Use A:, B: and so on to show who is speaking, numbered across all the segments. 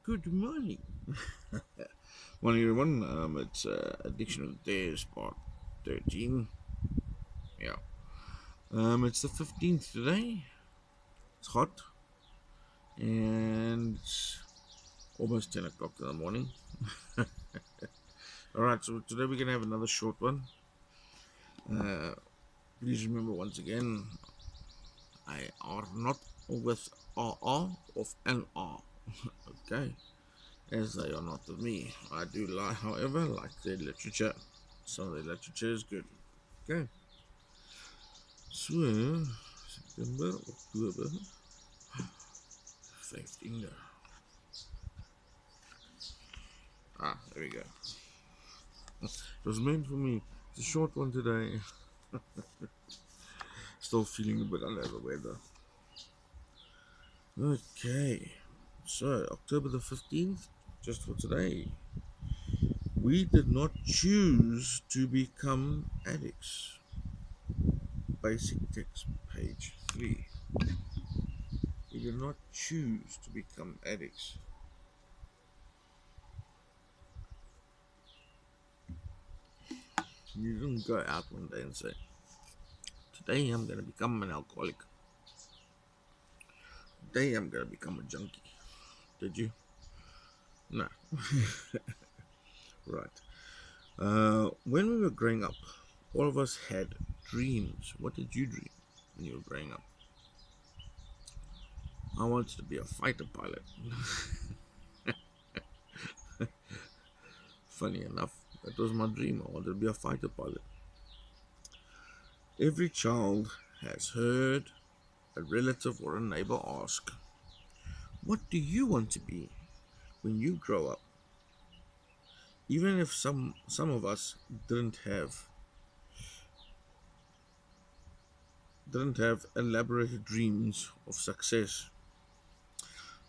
A: Good morning. Morning, everyone. It's Addiction of the Day is part 13. Yeah. It's the 15th today. It's hot and it's almost 10 o'clock in the morning. Alright, so today we're going to have another short one. Please remember once again, I are not with RR of NR. Okay. As they are not with me. I do like, however, like their literature. Some of their literature is good. Okay. So, September, October, 15. There we go. It was meant for me. It's a short one today. Still feeling a bit under the weather. Okay. So, October the 15th, just for today. We did not choose to become addicts. Basic text, page 3. We did not choose to become addicts. You didn't go out one day and say, today I'm going to become an alcoholic. Today I'm going to become a junkie. Did you? No. Right. When we were growing up, all of us had dreams. What did you dream when you were growing up? I wanted to be a fighter pilot. Funny enough, that was my dream. I wanted to be a fighter pilot. Every child has heard a relative or a neighbor ask, what do you want to be when you grow up? Even if some of us didn't have elaborate dreams of success,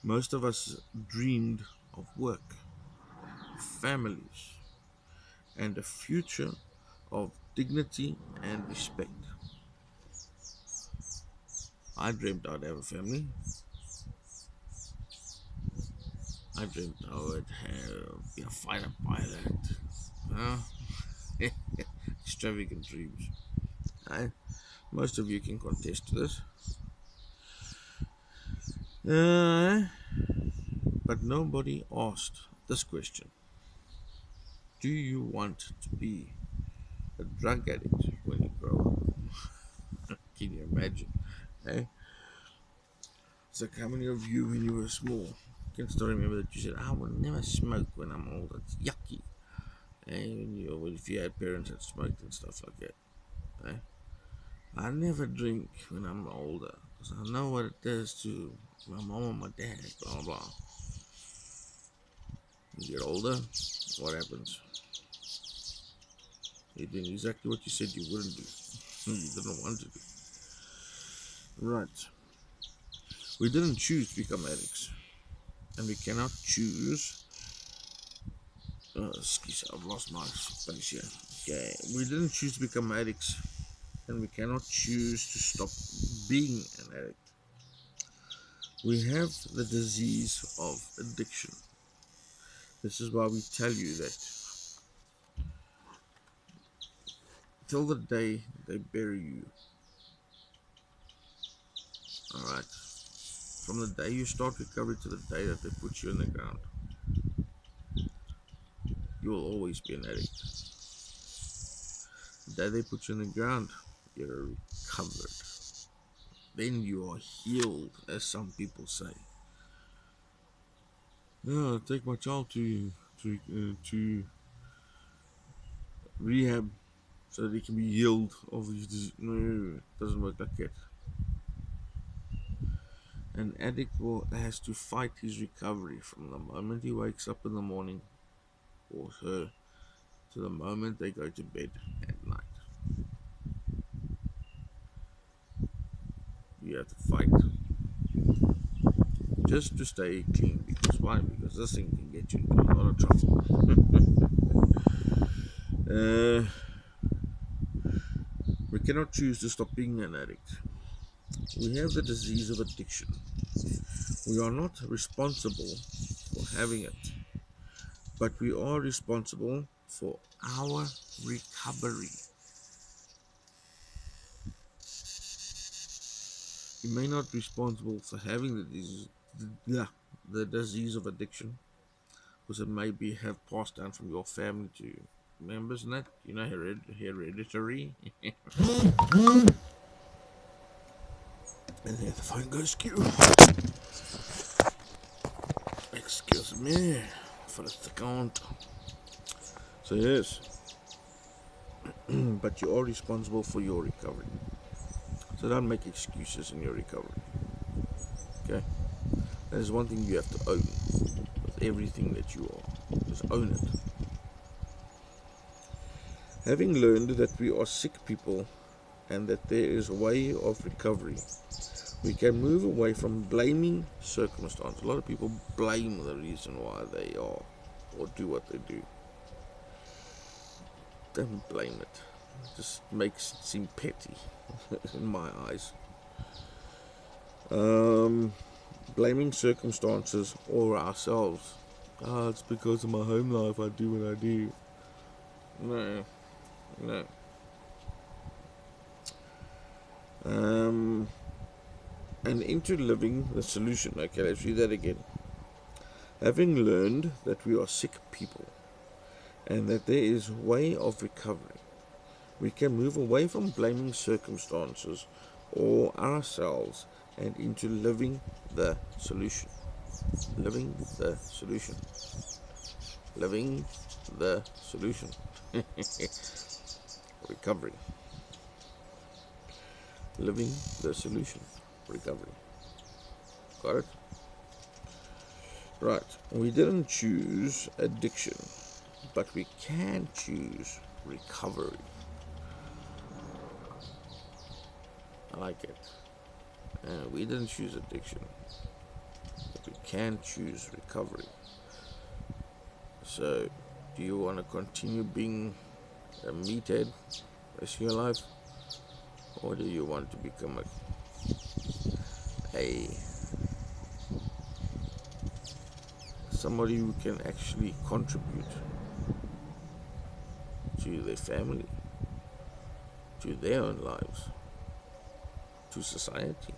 A: most of us dreamed of work, families, and a future of dignity and respect. I dreamed I'd have a family. I dreamed I would be a fighter pilot. Huh? Extravagant dreams. Most of you can contest to this. But nobody asked this question. Do you want to be a drug addict when you grow up? Can you imagine? Eh? So how many of you when you were small can still remember that you said, I will never smoke when I'm old, it's yucky. And if you had parents that smoked and stuff like that. Eh? I never drink when I'm older because I know what it does to my mom and my dad, blah blah. You get older, what happens? You're doing exactly what you said you wouldn't do. You didn't want to do. Right. We didn't choose to become addicts. And we cannot choose. Excuse me, I've lost my space here. Okay. We didn't choose to become addicts. And we cannot choose to stop being an addict. We have the disease of addiction. This is why we tell you that till the day they bury you. Alright. From the day you start recovery to the day that they put you in the ground, you will always be an addict. The day they put you in the ground, you're recovered. Then you are healed, as some people say. Yeah, take my child to rehab so that he can be healed of his disease. No, it doesn't work like that. An addict has to fight his recovery from the moment he wakes up in the morning, or her, to the moment they go to bed at night. You have to fight just to stay clean. Because why? Because this thing can get you into a lot of trouble. We cannot choose to stop being an addict. We have the disease of addiction. We are not responsible for having it, but we are responsible for our recovery. You may not be responsible for having the disease of addiction, because it may be have passed down from your family to members and that, hereditary. And then the phone goes skew. Excuse me for the second. So yes, but you are responsible for your recovery. So don't make excuses in your recovery. Okay? That is one thing you have to own with everything that you are. Just own it. Having learned that we are sick people and that there is a way of recovery, we can move away from blaming circumstance. A lot of people blame the reason why they are or do what they do. Don't blame it. It just makes it seem petty in my eyes. Blaming circumstances or ourselves. It's because of my home life I do what I do. No. And into living the solution. Okay, let's read that again. Having learned that we are sick people and that there is a way of recovery, we can move away from blaming circumstances or ourselves and into living the solution. Living the solution. Living the solution. Recovery. Living the solution. Recovery. Got it? Right. We didn't choose addiction, but we can choose recovery. I like it. We didn't choose addiction, but we can choose recovery. So, do you want to continue being a meathead rest of your life? Or do you want to become somebody who can actually contribute to their family, to their own lives, to society?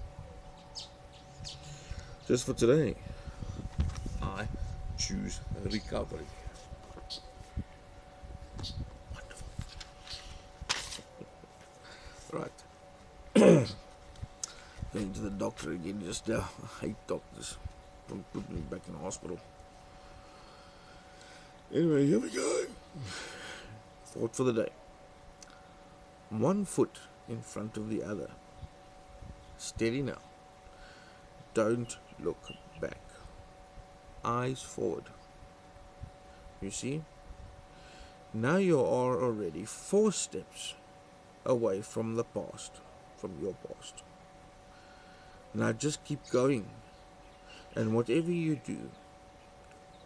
A: Just for today, I choose recovery. Wonderful. Right. Going to the doctor again just now. I hate doctors. Don't put me back in the hospital. Anyway, here we go. Thought for the day. One foot in front of the other. Steady now. Don't look back. Eyes forward. You see? Now you are already 4 steps away from the past, from your past. Now just keep going. And whatever you do,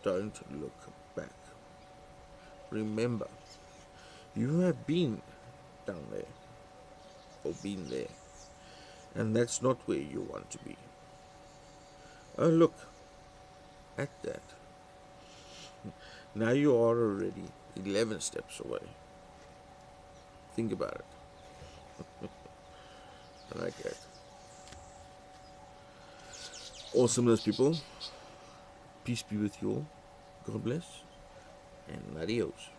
A: don't look back. Remember, you have been down there, or been there, and that's not where you want to be. Oh, look at that. Now you are already 11 steps away. Think about it. I like that. Awesomeness, people. Peace be with you all. God bless. And adios.